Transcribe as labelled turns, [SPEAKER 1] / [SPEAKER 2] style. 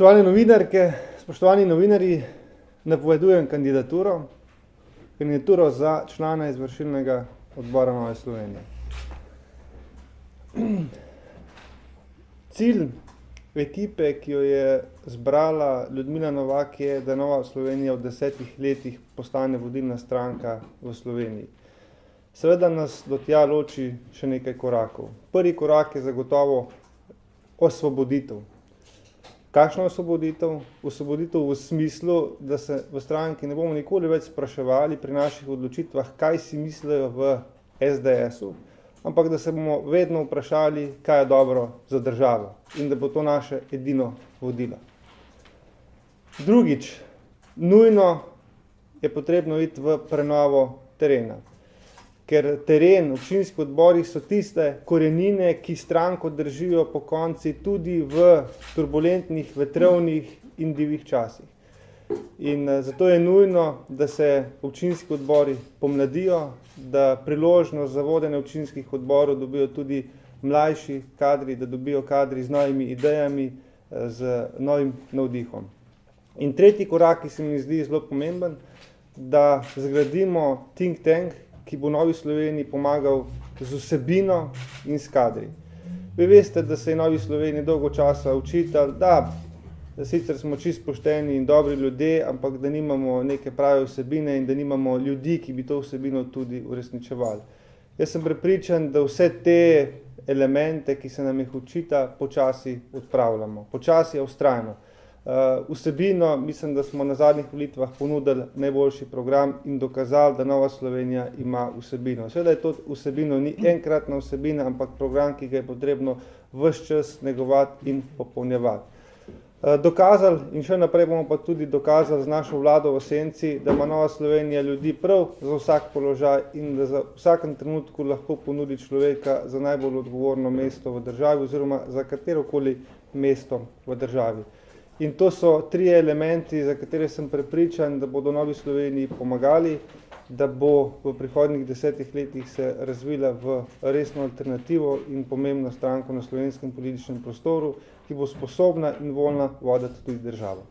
[SPEAKER 1] Spoštovane novinarke, spoštovani novinarji, napovedujem kandidaturo za člana izvršilnega odbora Nove Slovenije. Cilj ekipe, ki jo je zbrala Ljudmila Novak, je, da Nova Slovenija v 10 letih postane vodilna stranka v Sloveniji. Seveda nas do tja loči še nekaj korakov. Prvi korak je zagotovo osvoboditev. Kakšna osvoboditev? Osvoboditev v smislu, da se v stranki ne bomo nikoli več spraševali pri naših odločitvah, kaj si mislijo v SDS-u, ampak da se bomo vedno vprašali, kaj je dobro za državo in da bo to naše edino vodilo. Drugič, nujno je potrebno iti v prenovo terena. Ker teren, občinski odbori so tiste korenine, ki stranko držijo po konci tudi v turbulentnih, vetrovnih in divjih časih. In zato je nujno, da se občinski odbori pomladijo, da priložnost za vodenje občinskih odborov dobijo tudi mlajši kadri, da dobijo kadri z novimi idejami, z novim navdihom. In tretji korak, ki se mi zdi zelo pomemben, da zgradimo think tank, ki bo Novi Sloveniji pomagal z vsebino in s kadri. Vi veste, da se je Novi Sloveniji dolgo časa učitelj, da sicer smo čisto pošteni in dobri ljudje, ampak da nimamo neke prave vsebine in da nimamo ljudi, ki bi to vsebino tudi uresničevali. Jaz sem prepričan, da vse te elemente, ki se nam jih učita, počasi odpravljamo. Počasi je vztrajno. Vsebino, mislim, da smo na zadnjih volitvah ponudili najboljši program in dokazali, da Nova Slovenija ima vsebino. Seveda je to vsebino ni enkratna vsebina, ampak program, ki ga je potrebno ves čas negovati in popolnjevati. Dokazali in še naprej bomo pa tudi dokazali z našo vlado v senci, da ima Nova Slovenija ljudi prav za vsak položaj in da za vsakem trenutku lahko ponudi človeka za najbolj odgovorno mesto v državi oziroma za katerokoli mesto v državi. In to so trije elementi, za katere sem prepričan, da bodo Novi Sloveniji pomagali, da bo v prihodnjih 10 letih se razvila v resno alternativo in pomembno stranko na slovenskem političnem prostoru, ki bo sposobna in voljna voditi tudi državo.